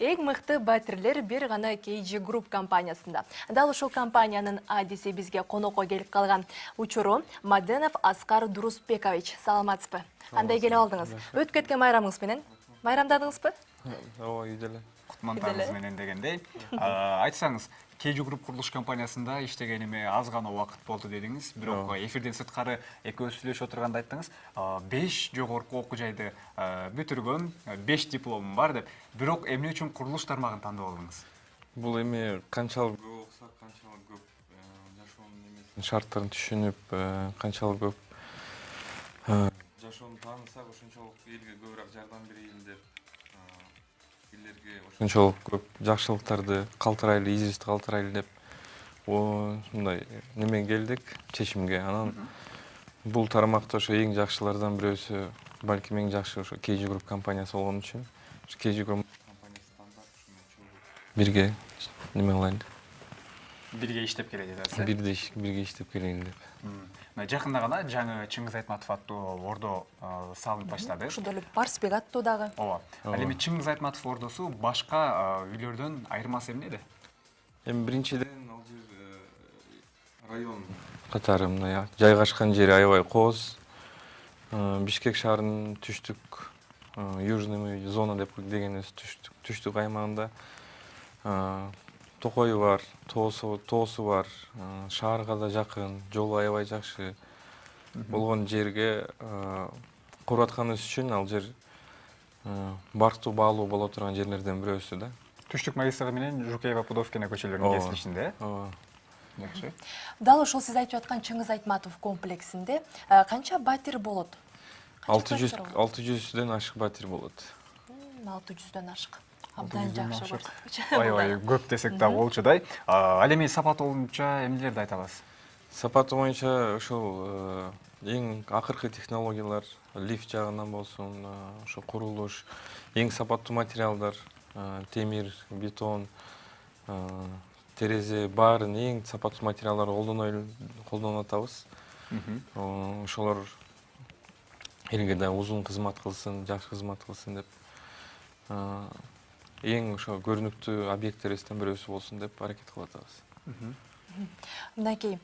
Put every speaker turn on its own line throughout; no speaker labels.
Эң мыкты батирлер бир гана KG Group компаниясында. Дал ушул компаниянын адиси бизге конокко келип калган. Учуру Маденов Аскар Дурусбекович. Саламатсызбы? Кандай келип алдыңыз? Өтүп кеткен майрамыңыз менен майрамдадыңызбы?
Ооба, үйдө эле.
Кутмандарыңыз менен дегендей. Айтсаңыз, KG Group курулуш компаниясында иштегениме аз гана убакыт болду дедиңиз, бирок эфирден сырткары экөөбүз сүйлөшүп отурганда айттыңыз, 5 жогорку окуу жайды бүтүргөн, 5 дипломум бар деп. Бирок эмне үчүн курулуш тармагын тандап алдыңыз?
Бул эми канчалык көп окусак, канчалык көп жашоонун немесин шарттарын түшүнүп, канчалык көп жашоону таанысак, ошончолук элге көбүрөөк жардам берейин деп, элдерге ошончолук көп жакшылыктарды калтырайлы, изибизди калтырайлы деп ушундай неме келдик, чечимге. Анан бул тармакта ошо эң жакшылардан бирөөсү, балким эң жакшы ошо KG Group компаниясы болгон үчүн, KG Group компаниясы тандап, бирге неме кылайлы.
Бирге иштеп келе жатасыз.
Бирге иштеп келейин деп.
Жакында гана жаңы Чыңгыз Айтматов аттуу ордо салынып баштады.
Ошондо эле Барсбек аттуу дагы.
Ооба. Ал эми Чыңгыз Айтматов ордосу башка үйлөрдөн айырмасы эмнеде?
Эми биринчиден ал жер район катары мына жайгашкан жери аябай кооз. Бишкек шаарынын түштүк, южный зона деп дегенибиз түштүк аймагында Токою бар, тоосу бар, шаарга да жакын, жолу аябай жакшы болгон жерге куруп атканыбыз үчүн ал жер барктуу баалуу боло турган жерлерден бирөөсү да.
Түштүк магистраты менен Жукеева Пудовкина көчөлөрүнүн кесилишинде.
Ооба.
Жакшы.
Дал ошол сиз айтып аткан Чыңгыз Айтматов комплексинде канча батир болот?
600дөн ашык батир болот.
600дөн ашык. Абдан жакшы болот.
Аябай көп десек да болчудай. Ал эми сапаты боюнча эмнелерди айта аласыз?
Сапаты боюнча ошол эң акыркы технологиялар, лифт жагынан болсун, ошо курулуш, эң сапаттуу материалдар, темир, бетон, терезе, баарын эң сапаттуу материалдарды колдонуп атабыз. Ошолор элге да узун кызмат кылсын, жакшы кызмат кылсын деп, эң ошо көрүнүктүү объекттерибизден бирөөсү болсун деп аракет кылып атабыз.
Мынакей,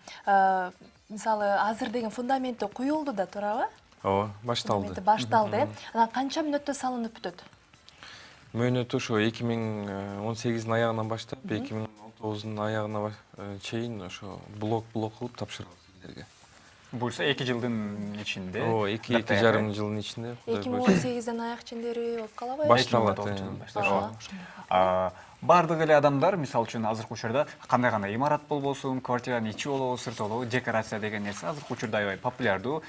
мисалы азыр деген фундаменти куюлду да, туурабы?
Ооба, башталды.
Башталды. Анан канча мүнөттө салынып бүтөт?
Мөөнөтү ошо 2018-дин аягынан баштап, 2019-дун аягына чейин ошо блок кылып тапшырабыз элдерге.
Буюрса 2 жылдын ичинде.
Ооба, 2-2,5 жылдын ичинде.
2018ден аяк чендери болуп калабы?
Башталат.
Бардык эле адамдар, мисалы үчүн азыркы учурда кандай гана имарат болбосун, квартиранын ичи болобу, сырты болобу, декорация деген нерсе азыркы учурда аябай популярдуу.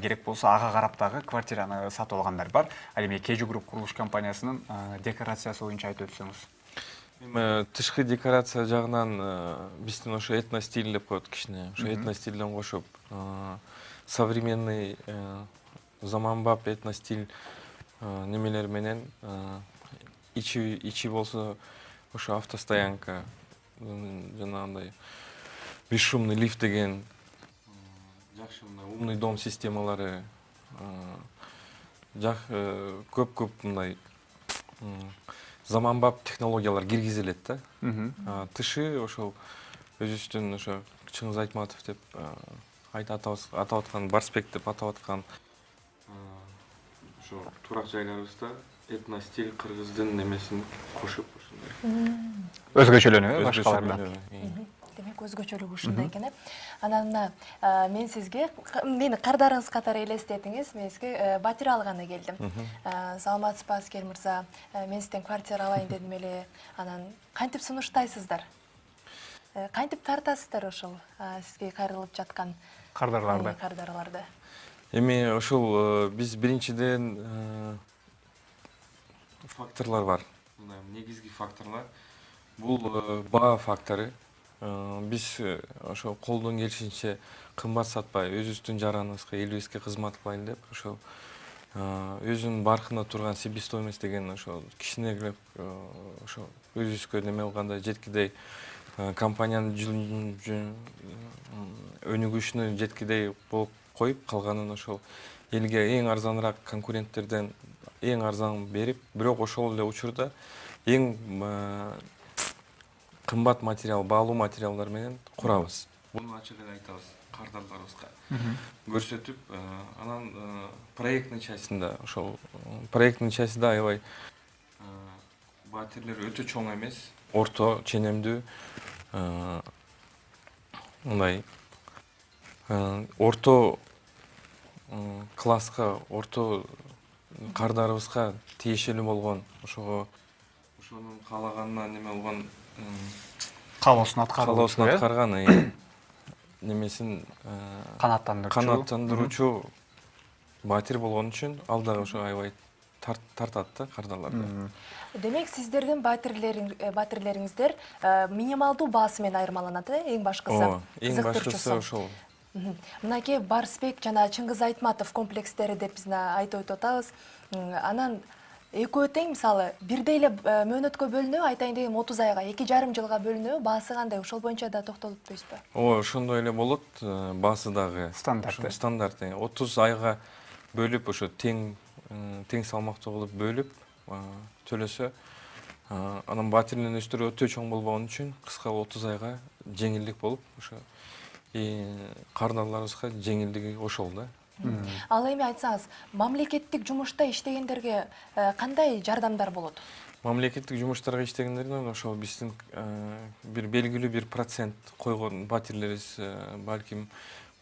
Керек болсо ага карап дагы квартираны сатып алгандар бар. Ал эми KG Group курулуш компаниясынын декорациясы боюнча айтып өтсөңүз.
Эми тышкы декорация жагынан биздин ошо этностиль деп коет кичине. Ошо этностилден кошуп, современный заманбап этностиль немелер менен ичи болсо ошо автостоянка, жанагындай бесшумный лифт деген, жакшы умный дом системалары, көп мындай заманбап технологиялар киргизилет да. Тышы ошол өзүбүздүн ошо Чыңгыз Айтматов деп атап аткан, Барсбек деп атап аткан ошо турак жайларыбызда этностиль кыргыздын немесин кошуп ушундай.
Өзгөчөлөнүбү башкалардан.
Демек өзгөчөлүгү ушундай экен. Анан мен сизге мени кардарыңыз катары элестетиңиз, мен сизге батир алганы келдим. Саламатсызбы Аскер мырза, мен сизден квартира алайын дедим эле. Анан кантип сунуштайсыздар? Кантип тартасыздар ошол сизге кайрылып жаткан кардарларды?
Эми ошол биз биринчиден факторлор бар. Негизги факторлор бул баа фактору. Биз ошо колдон келишинче кымбат сатпай, өзүбүздүн жараныбызга, элибизге кызмат кылайлы деп, ошо өзүнүн баркында турган себестоимость деген ошо кичинегилеп ошо өзүбүзгө неме кылганда жеткидей компаниянын өнүгүшүнө жеткидей болуп коюп, калганын ошол элге эң арзаныраак конкуренттерден эң арзан берип, бирок ошол эле учурда эң кымбат материал, баалуу материалдар менен курабыз. Буну ачык эле айтабыз кардарларыбызга көрсөтүп, анан проектный частында, ошол проектный частында аябай батирлер өтө чоң эмес, орто, ченемдүү, мындай орто класска, орто кардарыбызга тиешелүү болгон, ошонун каалаганына неме болгон,
каалоосун
каалоосун
аткаруу,
аткарган немесин канааттандыруучу батир болгон үчүн ал дагы ошо аябай тартат да кардарларды.
Демек, сиздердин батирлериңиздер минималдуу баасы менен айырмаланат, эң башкысы.
Эң башкысы ошол.
Мынакей Барсбек жана Чыңгыз Айтматов комплекстери деп биз айтып өтүп атабыз. Анан экөө тең, мисалы, бирдей эле мөөнөткө бөлүнөбү, айтайын дегеним 30 айга, 2,5 жылга бөлүнөбү, баасы кандай? Ошол боюнча да токтолуп өтпөйсүзбү?
Ошондой эле болот, баасы дагы стандарт. 30 айга бөлүп, ошо тең салмактуу кылып бөлүп төлөсө, анан батирдин өстүрү өтө чоң болбогон үчүн кыска 30 айга жеңилдик болуп, ошо кардарларыбызга жеңилдиги ошол да.
Ал эми айтсаңыз, мамлекеттик жумушта иштегендерге кандай жардамдар болот?
Мамлекеттик жумуштарга иштегендерден ошол биздин бир белгилүү бир процент койгон батирлерибиз, балким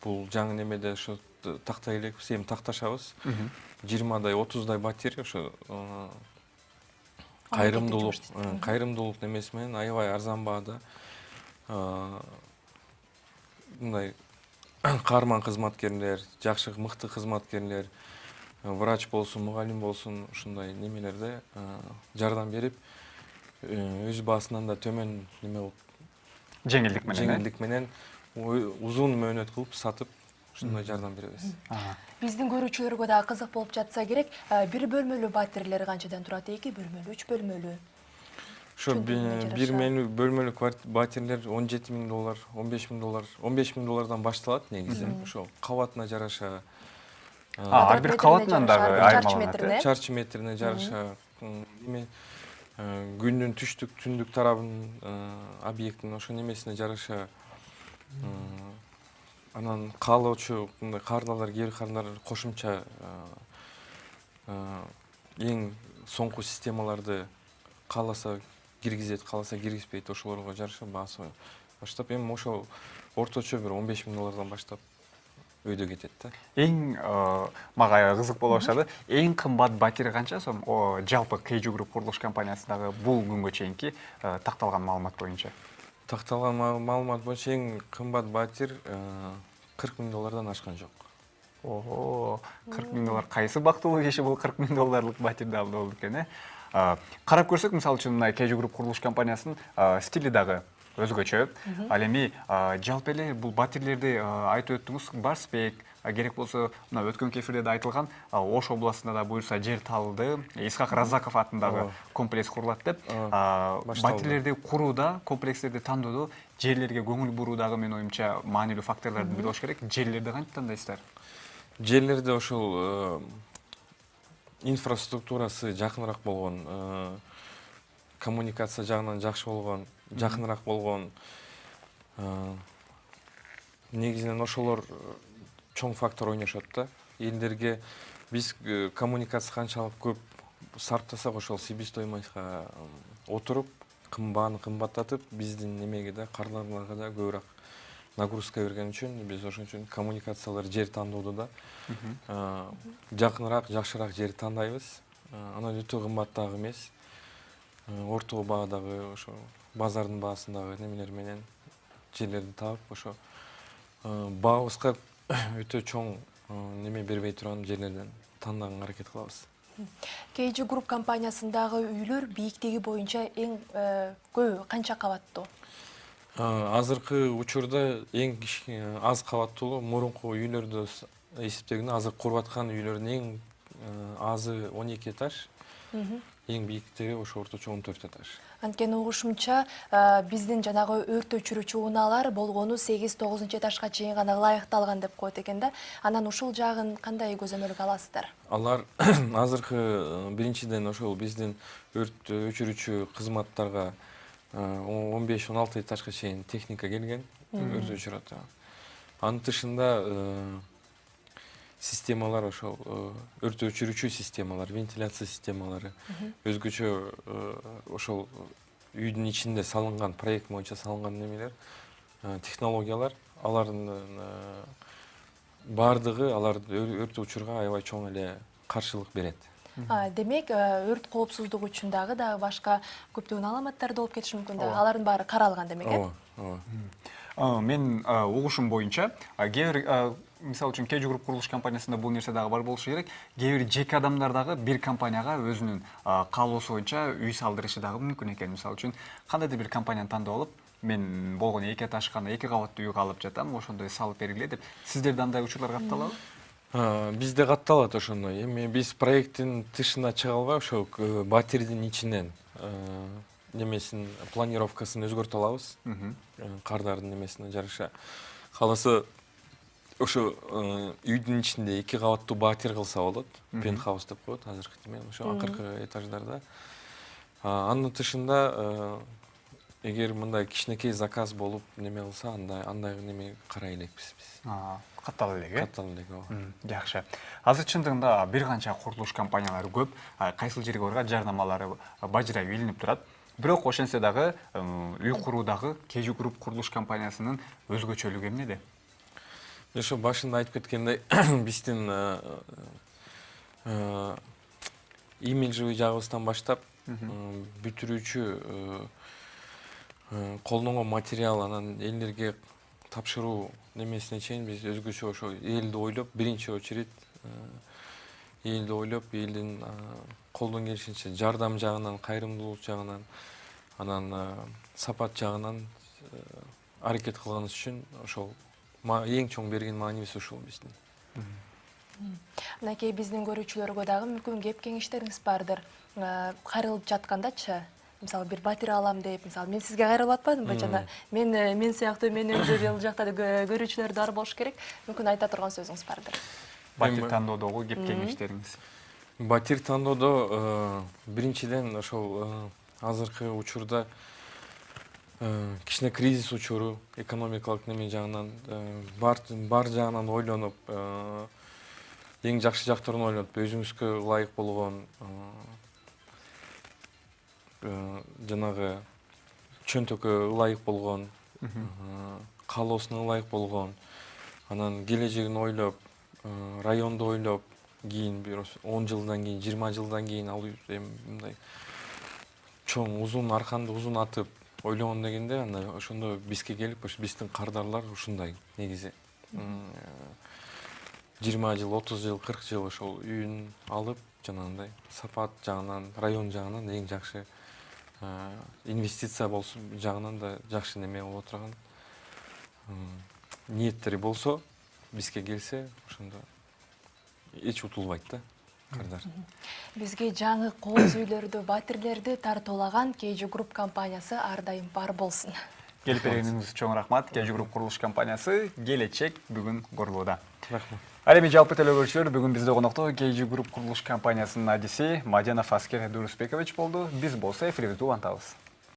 бул жаңы немеде ошо тактай элекпиз, эми такташабыз. 20-дай, 30-дай батир ошо кайрымдуулук немеси менен аябай арзан баада мындай каарман кызматкерлер, жакшы мыкты кызматкерлер, врач болсун, мугалим болсун, ушундай немелерде жардам берип, өз баасынан да төмөн неме болуп, жеңилдик менен узун мөөнөт кылып сатып, ушундай жардам беребиз.
Биздин көрүүчүлөргө да кызык болуп жатса керек, бир бөлмөлүү батирлер канчадан турат? 2 бөлмөлүү, 3 бөлмөлүү?
Ошо бир бөлмөлүү батирлер $17,000, $15,000 башталат негизи. Ошо кабатына жараша,
ар бир кабатынан дагы айырмаланат.
Чарчы метрине жараша, эме күндүн түштүк, түндүк тарабынын объекттин ошо немесине жараша, анан каалоочу мындай кардарлар, кээ бир кардарлар кошумча эң соңку системаларды кааласа киргизет, кааласа киргизбейт, ошолорго жараша баасы баштап, эми ошол орточо бир $15,000 баштап өйдө кетет да.
Эң мага кызык болуп ашады. Эң кымбат батир канча сом? Жалпы KG Group курулуш компаниясындагы бул күнгө чейинки такталган маалымат боюнча.
Такталган маалымат боюнча эң кымбат батир $40,000 ашкан жок.
$40,000. Кайсы бактылуу киши бул $40,000 батирди алды болду экен, Карап көрсөк, мисалы үчүн мына KG Group курулуш компаниясынын стили дагы өзгөчө. Ал эми жалпы эле бул батирлерди айтып өттүңүз, Барсбек, керек болсо мына өткөн эфирде да айтылган, Ош областында да буюрса жер таалды, Исхак Разаков атындагы комплекс курулат деп. Батирлерди курууда, комплекстерди тандоодо жерлерге көңүл буруу дагы менин оюмча маанилүү факторлорду билип болуш керек. Жерлерди кантип тандайсыздар?
Жерлерде ошол инфраструктурасы жакыныраак болгон, коммуникация жагынан жакшы болгон, жакыныраак болгон, негизинен ошолор чоң фактор ойношот да. Элдерге биз коммуникация канчалык көп сарптасак, ошол себестоимостька отуруп, кымбаны кымбаттатып, биздин немеге да, кардарларга да көбүрөөк нагрузка берген үчүн биз ошон үчүн коммуникациялар, жер тандоодо да жакыныраак, жакшыраак жер тандайбыз. Анан өтө кымбат дагы эмес. Орто баадагы ошо базардын баасындагы немелер менен жерлерди таап, ошо баабызга өтө чоң неме бербей турган жерлерден тандаганга аракет кылабыз.
KG Group компаниясындагы үйлөр бийиктиги боюнча эң көбү канча кабаттуу?
Азыркы учурда эң аз кабаттуу мурунку үйлөрдү эсептегенде азыр куруп аткан үйлөрдүн эң азы 12 этаж, Эң бийиктиги ошо орточо 14 этаж.
Анткени угушумча биздин жанагы өрт өчүрүүчү унаалар болгону 8-9 этажга чейин гана ылайыкталган деп коет экен да. Анан ушул жагын кандай көзөмөлгө аласыздар?
Алар азыркы биринчиден ошол биздин өрт өчүрүүчү кызматтарга 15-16 этажга чейин техника келген, өрт өчүрөт. Анын тышында системалар ошол өрт өчүрүүчү системалар, вентиляция системалары, өзгөчө ошол үйдүн ичинде салынган, проект боюнча салынган немелер, технологиялар, алардын бардыгы өрт учурга аябай чоң эле каршылык берет.
Демек, өрт коопсуздугу үчүн дагы башка көптөгөн аламаттар болуп кетиши мүмкүн да. Алардын баары каралган демек, э?
Ооба. Мен угушум боюнча, кээ бир мисалы үчүн Кежу Груп курулуш компаниясында бул нерсе дагы бар болушу керек. Кээ бир жеке адамдар дагы бир компанияга өзүнүн каалоосу боюнча үй салдырышы дагы мүмкүн экен. Мисалы үчүн кандайдыр бир компанияны тандап алып, мен болгону 2 этаж гана 2 кабаттуу үй калып жатам, ошондой салып бергиле деп. Сиздерде андай учурлар катталабы?
Бизде катталат ошондой. Эми биз проекттин тышына чыга албай, ошо батирдин ичинен немесин планировкасын өзгөртө алабыз. Кардардын немесине жараша. Кааласа ошо үйдүн ичинде 2 кабаттуу батир кылса болот. Пентхаус деп коет азыркы темен, ошо акыркы этаждарда. Анын тышында эгер мындай кичинекей заказ болуп неме кылса, андай неме карай элекпиз биз.
Каттала элек, э?
Каттала элек, ооба.
Жакшы. Азыр чындыгында бир канча курулуш компаниялары көп, кайсыл жерге барга жардамалары бажырайып илинип турат. Бирок ошентсе дагы үй куруудагы Кежу Груп курулуш компаниясынын өзгөчөлүгү эмнеде?
Ошо башында айтып кеткендей, биздин имиджевый жагыбыздан баштап бүтүрүүчү колдонгон материал, анан элдерге тапшыруу немесине чейин биз өзгөчө ошо элди ойлоп, биринчи очередь элди ойлоп, элдин колдон келишинче жардам жагынан, кайрымдуулук жагынан, анан сапат жагынан аракет кылганыбыз үчүн ошол эң чоң берген маанибиз ушул биздин.
Анакей биздин көрүүчүлөргө дагы мүмкүн кеп кеңештериңиз бардыр. Кайрылып жаткандачы, мисалы бир батир алам деп, мисалы мен сизге кайрылып атпадымбы жана мен сыяктуу мен өздөрү жакта көрүүчүлөр бар болуш керек. Мүмкүн айта турган сөзүңүз бардыр.
Батир тандоодогу кеп кеңештериңиз.
Батир тандоодо биринчиден ошол азыркы учурда кичине кризис учуру, экономикалык неме жагынан бар жагынан ойлонуп, эң жакшы жактарын ойлонуп, өзүңүзгө ылайык болгон жанагы чөнтөккө ылайык болгон, каалоосуна ылайык болгон, анан келечегин ойлоп, районду ойлоп, кийин бир 10 жылдан кийин, 20 жылдан кийин ал мындай чоң, узун арканды узун атып ойлогон дегенде, анда ошондо бизге келип, ошо биздин кардарлар ушундай негизи 20 жыл, 30 жыл, 40 жыл ошол үйүн алып, жанагындай сапат жагынан, район жагынан эң жакшы инвестиция болсо жагынан да жакшы неме боло турган ниеттери болсо, бизге келсе, ошондо эч утулбайт да кардар.
Бизге жаңы кооз үйлөрдү, батирлерди тартуулаган Кежу Груп компаниясы ар дайым бар болсун.
Келип бергениңиз чоң рахмат. Кежу Груп курулуш компаниясы келечек бүгүн корулууда.
Рахмат.
Ал эми жалпы телөгөрүүчүлөр, бүгүн бизде конокто Кежу Груп курулуш компаниясынын адиси Маденов Аскер Дурусбекович болду. Биз болсо эфирибизди улантабыз.